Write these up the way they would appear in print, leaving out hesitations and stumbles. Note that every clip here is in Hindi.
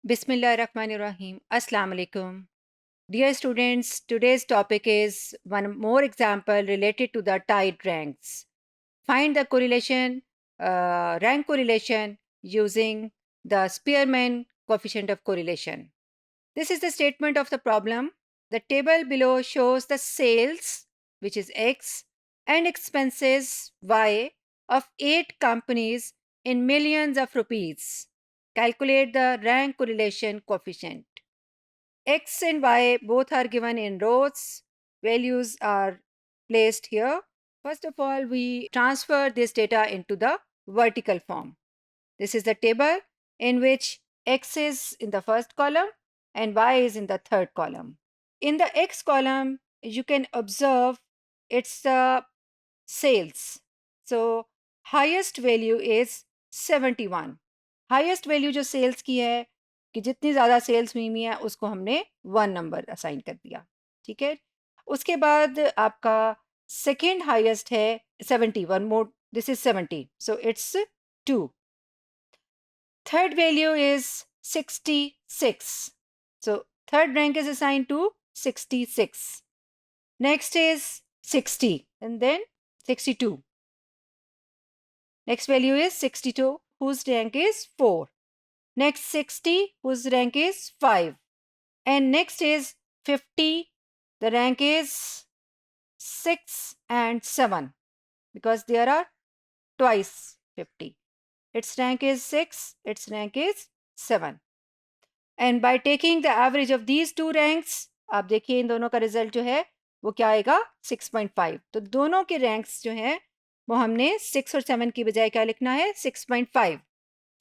Bismillahirrahmanirrahim. Assalamu alaikum. Dear students, today's topic is one more example related to the tied ranks. Find the correlation, rank correlation using the Spearman coefficient of correlation. This is the statement of the problem. The table below shows the sales, which is X, and expenses, Y, of 8 companies in millions of rupees. Calculate the rank correlation coefficient. X and Y both are given in rows. Values are placed here. First of all, we transfer this data into the vertical form. This is the table in which X is in the first column and Y is in the third column. In the X column, you can observe it's the sales. So highest value is 71. Highest value जो सेल्स की है कि जितनी ज़्यादा सेल्स हुई है उसको हमने 1 नंबर असाइन कर दिया, ठीक है। उसके बाद आपका सेकेंड हाईएस्ट है 70, one more, this is 70, so it's 2. Third value is 66, so third rank is assigned to 66. Next is 60 and then 62. Next value is 62, whose rank is 4. Next 60, whose rank is 5. And next is 50, the rank is 6 and 7 because there are twice 50. Its rank is 6, its rank is 7. And by taking the average of these two ranks, आप देखिए इन दोनों का रिजल्ट जो है वो क्या आएगा 6.5. तो दोनों के रैंक्स जो हैं वो हमने 6 और 7 की बजाय क्या लिखना है 6.5.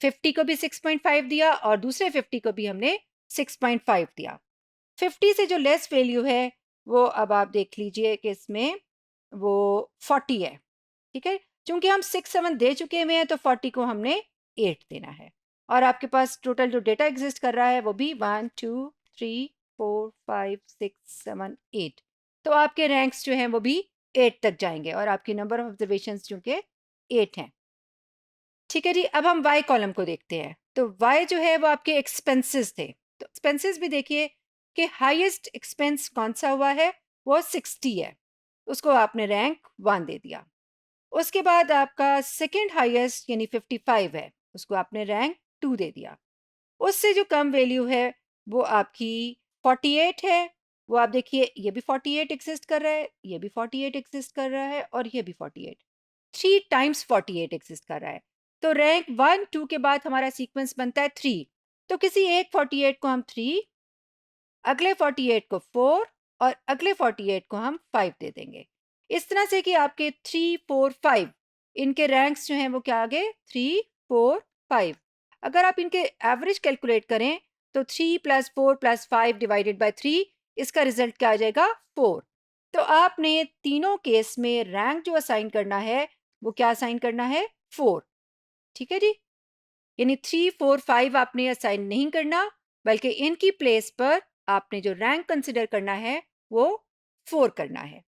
50 को भी 6.5 दिया और दूसरे 50 को भी हमने 6.5 दिया. 50 से जो लेस वैल्यू है वो अब आप देख लीजिए कि इसमें वो 40 है, ठीक है। चूंकि हम 6 7 दे चुके हुए हैं तो 40 को हमने 8 देना है और आपके पास टोटल जो डेटा एग्जिस्ट कर रहा है वो भी 1 2 3 4 5 6 7 8. तो आपके रैंक्स जो हैं वो भी 8 तक जाएंगे और आपकी नंबर ऑफ ऑब्जर्वेशंस जो कि 8 हैं, ठीक है जी। अब हम वाई कॉलम को देखते हैं. तो वाई जो है वो आपके एक्सपेंसेस थे. तो एक्सपेंसेस भी देखिए कि हाईएस्ट एक्सपेंस कौन सा हुआ है वो 60 है, उसको आपने रैंक 1 दे दिया. उसके बाद आपका सेकंड हाईएस्ट यानी 55 है, उसको आपने रैंक 2 दे दिया. उससे जो कम वैल्यू है वो आपकी 48 है. वो आप देखिए ये भी 48 एग्जिस्ट कर रहा है, ये भी 48 एग्जिस्ट कर रहा है और ये भी 48, 3 टाइम्स 48 एग्जिस्ट कर रहा है. तो रैंक 1 2 के बाद हमारा सीक्वेंस बनता है 3. तो किसी एक 48 को हम 3, अगले 48 को 4 और अगले 48 को हम 5 दे देंगे. इस तरह से कि आपके 3 4 5 इनके रैंक्स जो हैं वो क्या आ गए 3 4 5. अगर आप इनके एवरेज कैलकुलेट करें तो 3 + 4 + 5 डिवाइडेड बाय 3, इसका रिजल्ट क्या आ जाएगा 4. तो आपने तीनों केस में रैंक जो असाइन करना है वो क्या असाइन करना है 4, ठीक है जी। यानी 3 4 5 आपने असाइन नहीं करना, बल्कि इनकी प्लेस पर आपने जो रैंक कंसिडर करना है वो 4 करना है.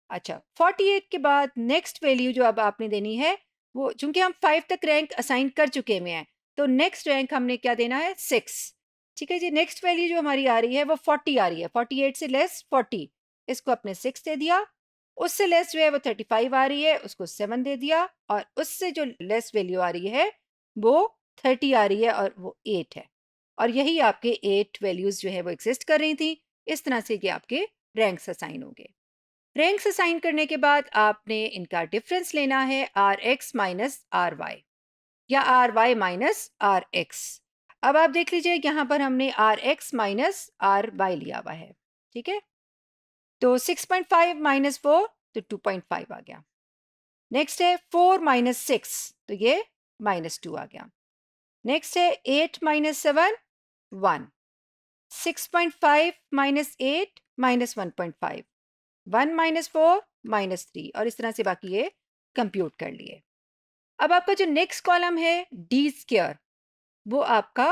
अच्छा, 48 के बाद नेक्स्ट वैल्यू जो अब आपने देनी है वो, चूंकि हम 5 तक रैंक असाइन कर चुके हुए हैं तो नेक्स्ट रैंक हमने क्या देना है 6, ठीक है जी। नेक्स्ट वैल्यू जो हमारी आ रही है वो 40 आ रही है, 48 से लेस 40, इसको अपने 6 दे दिया. उससे लेस जो है वो 35 आ रही है, उसको 7 दे दिया. और उससे जो लेस वैल्यू आ रही है वो 30 आ रही है और वो 8 है. और यही आपके 8 वैल्यूज जो है वो एग्जिस्ट कर रही थी. इस तरह से कि आपके रैंक्स असाइन होंगे. रैंक्स असाइन करने के बाद आपने इनका डिफरेंस लेना है R X minus R Y या R Y minus R X. अब आप देख लीजिए यहाँ पर हमने R X minus R Y लिया हुआ है, ठीक है। तो 6.5 माइनस 4 तो 2.5 आ गया. नेक्स्ट है 4 माइनस 6, तो ये -2 आ गया. नेक्स्ट है 8 माइनस 7 1. 6.5 माइनस 8 -1.5. 1 माइनस 4 -3 और इस तरह से बाकी ये कंप्यूट कर लिए. अब आपका जो नेक्स्ट कॉलम है डी स्क्वायर, वो आपका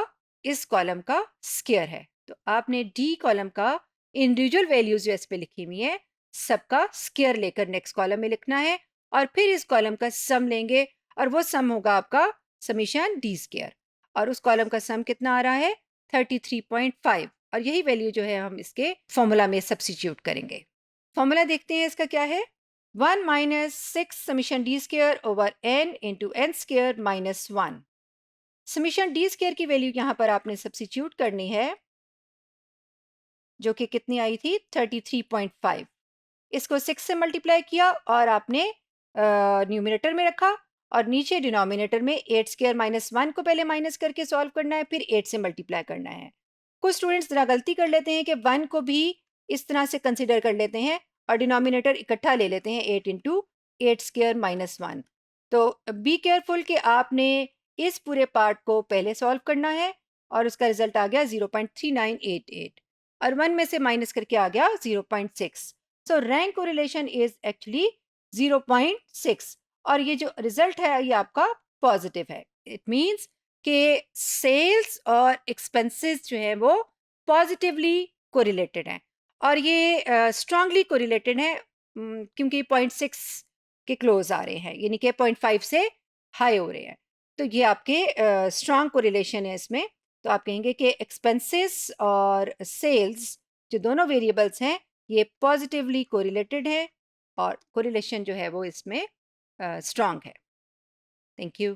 इस कॉलम का स्क्वायर है. तो आपने डी कॉलम का इंडिविजुअल वैल्यूज जो इस पे लिखी हुई है सबका स्क्वायर लेकर नेक्स्ट कॉलम में लिखना है और फिर इस कॉलम का सम लेंगे और वो सम होगा आपका समीशन डी स्क्वायर. और उस कॉलम का सम कितना आ रहा है 33.5 और यही वैल्यू जो है हम इसके फॉर्मूला में सब्स्टिट्यूट करेंगे। फॉर्मूला देखते हैं इसका क्या है। 1 minus 6 summation D square over n into N square minus 1। Summation D square की वैल्यू यहाँ पर आपने सब्स्टिट्यूट करनी है, जो कि कितनी आई थी 33.5। इसको 6 से मल्टीप्लाई किया और आपने न्यूमिनेटर में रखा और नीचे डिनोमिनेटर में 8 स्क्वायर माइनस 1 को पहले माइनस करके सॉल्व करना है, फिर 8 से मल्टीप्लाई करना है। कुछ स्टूडेंट्स ज़रा गलती कर लेते हैं कि 1 को भी इस तरह से कंसिडर कर लेते हैं और डिनोमिनेटर इकट्ठा ले लेते हैं 8 इंटू 8 स्क्वायर माइनस 1। तो बी केयरफुल कि आपने इस पूरे पार्ट को पहले सॉल्व करना है और उसका रिजल्ट आ गया 0.3988 और 1 में से माइनस करके आ गया 0.6। सो रैंक कोरिलेशन इज एक्चुअली 0.6 और ये जो रिजल्ट है ये आपका पॉजिटिव है। इट मींस कि सेल्स और एक्सपेंसेस जो है वो पॉजिटिवली कोरिलेटेड हैं और ये स्ट्रांगली कोरिलेटेड है क्योंकि 0.6 के क्लोज आ रहे हैं, यानी कि 0.5 से हाई हो रहे हैं। तो ये आपके स्ट्रांग कोरिलेशन है इसमें। तो आप कहेंगे कि एक्सपेंसेस और सेल्स जो दोनों वेरिएबल्स हैं ये पॉजिटिवली कोरिलेटेड है और कोरिलेशन जो है वो इसमें स्ट्रांग है। Thank you.